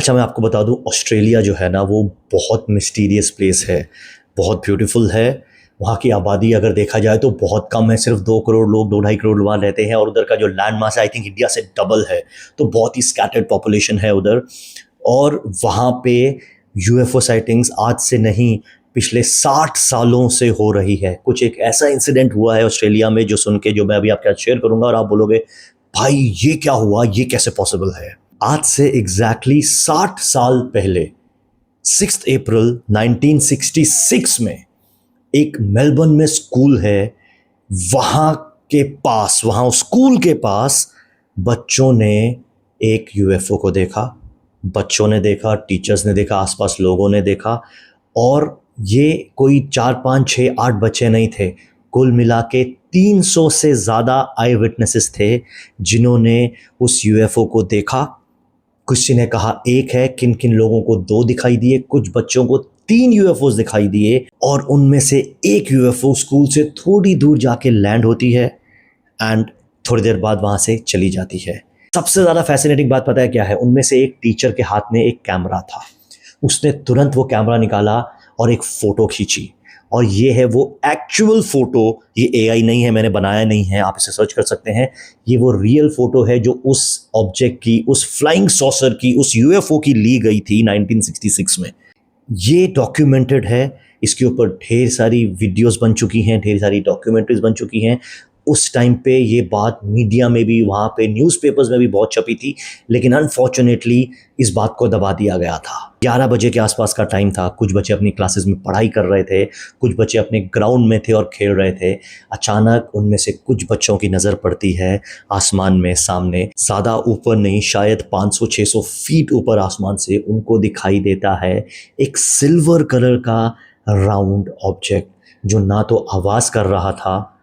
अच्छा, मैं आपको बता दूँ, ऑस्ट्रेलिया जो है ना वो बहुत मिस्टीरियस प्लेस है, बहुत ब्यूटीफुल है। वहाँ की आबादी अगर देखा जाए तो बहुत कम है, सिर्फ 2 करोड़ लोग, 2 ढाई करोड़ लोग वहाँ रहते हैं, और उधर का जो लैंड मास है आई थिंक इंडिया से डबल है। तो बहुत ही स्कैटर्ड पॉपुलेशन है उधर। और वहाँ पे यूएफओ साइटिंग्स आज से नहीं, पिछले 60 सालों से हो रही है। कुछ एक ऐसा इंसिडेंट हुआ है ऑस्ट्रेलिया में जो सुन के जो मैं अभी आपके साथ शेयर करूंगा, और आप बोलोगे भाई ये क्या हुआ, ये कैसे पॉसिबल है। आज से एग्जैक्टली 60 साल पहले 6 अप्रैल 1966 में एक मेलबर्न में स्कूल है, वहां के पास, वहां स्कूल के पास बच्चों ने एक यूएफओ को देखा। बच्चों ने देखा, टीचर्स ने देखा, आसपास लोगों ने देखा। और ये कोई 4 5 6 8 बच्चे नहीं थे, कुल मिला के 300 से ज़्यादा आई विटनेसेस थे जिन्होंने उस यूएफओ को देखा। किसी ने कहा एक है, किन किन लोगों को 2 दिखाई दिए, कुछ बच्चों को 3 यूएफओ दिखाई दिए, और उनमें से एक यूएफओ स्कूल से थोड़ी दूर जाके लैंड होती है एंड थोड़ी देर बाद वहां से चली जाती है। सबसे ज़्यादा फैसिनेटिंग बात पता है क्या है? उनमें से एक टीचर के हाथ में एक कैमरा था, उसने तुरंत वो कैमरा निकाला और एक फ़ोटो खींची। और ये है वो एक्चुअल फ़ोटो, ये एआई नहीं है, मैंने बनाया नहीं है, आप इसे सर्च कर सकते हैं। ये वो रियल फ़ोटो है जो उस ऑब्जेक्ट की, उस फ्लाइंग सॉसर की, उस यूएफओ की ली गई थी 1966 में। ये डॉक्यूमेंटेड है, इसके ऊपर ढेर सारी वीडियोस बन चुकी हैं, ढेर सारी डॉक्यूमेंट्रीज बन चुकी हैं। उस टाइम पे ये बात मीडिया में भी, वहाँ पे न्यूज़पेपर्स में भी बहुत छपी थी, लेकिन अनफॉर्चुनेटली इस बात को दबा दिया गया था। 11 बजे के आसपास का टाइम था, कुछ बच्चे अपनी क्लासेस में पढ़ाई कर रहे थे, कुछ बच्चे अपने ग्राउंड में थे और खेल रहे थे। अचानक उनमें से कुछ बच्चों की नज़र पड़ती है आसमान में, सामने, ज़्यादा ऊपर नहीं, शायद 500 600 फीट ऊपर आसमान से उनको दिखाई देता है एक सिल्वर कलर का राउंड ऑब्जेक्ट, जो ना तो आवाज़ कर रहा था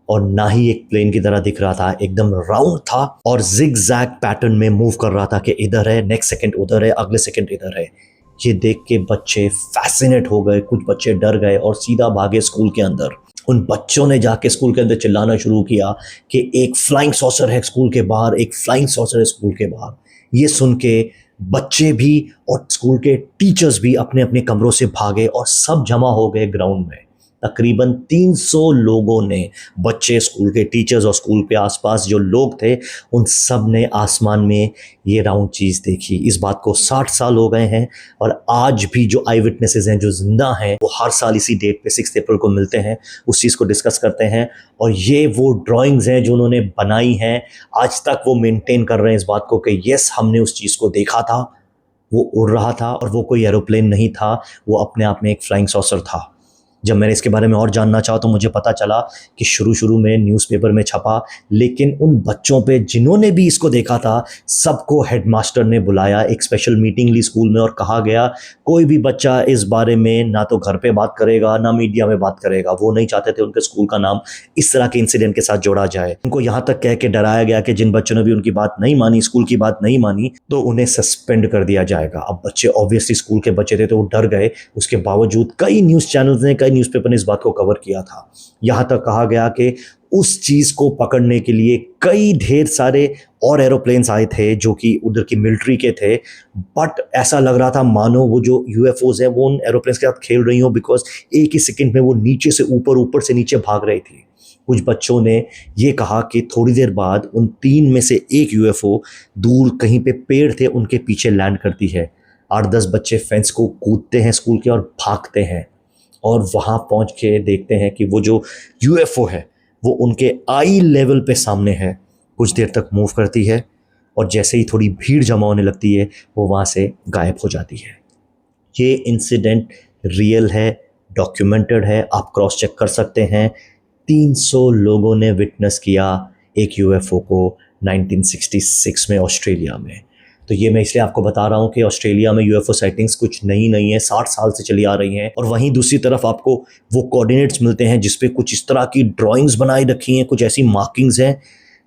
और ना ही एक प्लेन की तरह दिख रहा था। एकदम राउंड था और जिग जैग पैटर्न में मूव कर रहा था कि इधर है, नेक्स्ट सेकंड उधर है, अगले सेकंड इधर है। ये देख के बच्चे फैसिनेट हो गए, कुछ बच्चे डर गए और सीधा भागे स्कूल के अंदर। उन बच्चों ने जाके स्कूल के अंदर चिल्लाना शुरू किया कि एक फ्लाइंग सॉसर है स्कूल के बाहर, एक फ्लाइंग सॉसर है स्कूल के बाहर। ये सुन के बच्चे भी और स्कूल के टीचर्स भी अपने अपने कमरों से भागे और सब जमा हो गए ग्राउंड में। तकरीबन 300 लोगों ने, बच्चे, स्कूल के टीचर्स और स्कूल के आसपास जो लोग थे, उन सब ने आसमान में ये राउंड चीज़ देखी। इस बात को 60 साल हो गए हैं और आज भी जो आई विटनेसेस हैं, जो जिंदा हैं, वो हर साल इसी डेट पे 6 अप्रैल को मिलते हैं, उस चीज़ को डिस्कस करते हैं। और ये वो ड्राइंग्स हैं जो उन्होंने बनाई हैं, आज तक वो मेंटेन कर रहे हैं इस बात को कि यस, हमने उस चीज़ को देखा था, वो उड़ रहा था और वो कोई एरोप्लेन नहीं था, वो अपने आप में एक फ्लाइंग सॉसर था। जब मैंने इसके बारे में और जानना चाहा तो मुझे पता चला कि शुरू में न्यूज़पेपर में छपा, लेकिन उन बच्चों पे जिन्होंने भी इसको देखा था, सबको हेडमास्टर ने बुलाया, एक स्पेशल मीटिंग ली स्कूल में और कहा गया कोई भी बच्चा इस बारे में ना तो घर पे बात करेगा ना मीडिया में बात करेगा। वो नहीं चाहते थे उनके स्कूल का नाम इस तरह के इंसिडेंट के साथ जोड़ा जाए। उनको यहाँ तक कह के डराया गया कि जिन बच्चों ने भी उनकी बात नहीं मानी, स्कूल की बात नहीं मानी, तो उन्हें सस्पेंड कर दिया जाएगा। अब बच्चे ऑब्वियसली स्कूल के बच्चे थे तो वो डर गए। उसके बावजूद कई न्यूज़ चैनल्स ने, कई न्यूज़पेपर ने इस बात को कवर किया था। यहाँ तक कहा गया कि उस चीज़ को पकड़ने के लिए कई ढेर सारे और एरोप्लेन्स आए थे जो कि उधर की मिलिट्री के थे, बट ऐसा लग रहा था मानो वो जो यूएफओज हैं वो उन एरोप्लेन्स के साथ खेल रही हो, बिकॉज एक ही सेकंड में वो नीचे से ऊपर, ऊपर से नीचे भाग रही थी। कुछ बच्चों ने ये कहा कि थोड़ी देर बाद उन 3 में से एक यूएफओ दूर कहीं पे पेड़ थे उनके पीछे लैंड करती है। 8 10 बच्चे फेंस को कूदते हैं स्कूल के और भागते हैं, और वहाँ पहुँच के देखते हैं कि वो जो यूएफओ है वो उनके आई लेवल पे सामने है। कुछ देर तक मूव करती है और जैसे ही थोड़ी भीड़ जमा होने लगती है वो वहाँ से गायब हो जाती है। ये इंसिडेंट रियल है, डॉक्यूमेंटेड है, आप क्रॉस चेक कर सकते हैं। 300 लोगों ने विटनेस किया एक यूएफओ को 1966 में ऑस्ट्रेलिया में। तो ये मैं इसलिए आपको बता रहा हूँ कि ऑस्ट्रेलिया में यूएफओ साइटिंग्स कुछ नई नहीं है, 60 साल से चली आ रही हैं। और वहीं दूसरी तरफ आपको वो कोऑर्डिनेट्स मिलते हैं जिसपे कुछ इस तरह की ड्राइंग्स बनाई रखी हैं, कुछ ऐसी मार्किंग्स हैं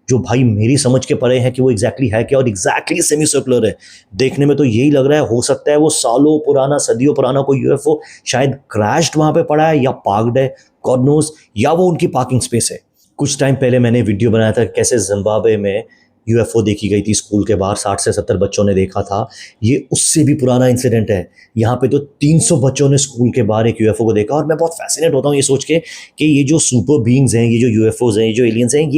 जो भाई मेरी समझ के परे है कि वो एग्जैक्टली है क्या, और एग्जैक्टली सेमी सर्कुलर है। देखने में तो यही लग रहा है, हो सकता है वो सालों पुराना, सदियों पुराना कोई यूएफओ शायद क्रैश्ड वहाँ पे पड़ा है या पार्क्ड है, गॉड नोज, या वो उनकी पार्किंग स्पेस है। कुछ टाइम पहले मैंने वीडियो बनाया था कैसे जिम्बाब्वे में यूएफओ देखी गई थी स्कूल के बाहर, 60 से 70 बच्चों ने देखा था। ये उससे भी पुराना इंसिडेंट है। यहाँ पे तो 300 बच्चों ने स्कूल के बाहर एक यूएफओ को देखा। और मैं बहुत फैसिनेट होता हूँ ये सोच के कि ये जो सुपर बीइंग्स हैं, ये जो यूएफओज हैं, ये जो एलियंस हैं,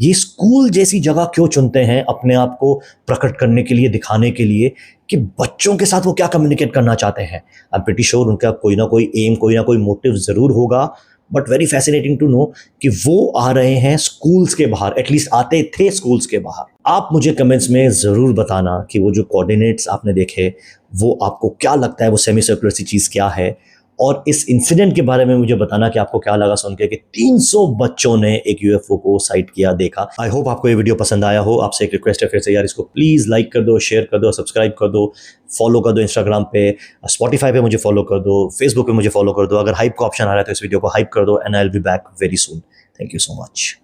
ये स्कूल जैसी जगह क्यों चुनते हैं अपने आप को प्रकट करने के लिए, दिखाने के लिए कि बच्चों के साथ वो क्या कम्युनिकेट करना चाहते हैं। आई एम प्रीटी श्योर उनका कोई ना कोई एम, कोई ना कोई मोटिव ज़रूर होगा। But very fascinating to know कि वो आ रहे हैं स्कूल्स के बाहर, एटलीस्ट आते थे स्कूल्स के बाहर। आप मुझे कमेंट्स में ज़रूर बताना कि वो जो कोऑर्डिनेट्स आपने देखे वो आपको क्या लगता है, वो सेमी सर्कुलर सी चीज़ क्या है। और इस इंसिडेंट के बारे में मुझे बताना कि आपको क्या लगा सुन के कि 300 बच्चों ने एक यूएफओ को साइट किया, देखा। आई होप आपको ये वीडियो पसंद आया हो। आपसे एक रिक्वेस्ट है फिर से यार, इसको प्लीज़ लाइक कर दो, शेयर कर दो, सब्सक्राइब कर दो, फॉलो कर दो इंस्टाग्राम पे, स्पॉटिफाई पे मुझे फॉलो कर दो, फेसबुक पे मुझे फॉलो कर दो। अगर हाइप का ऑप्शन आ रहा है तो इस वीडियो को हाइप कर दो। And I will be back very soon. Thank you so much.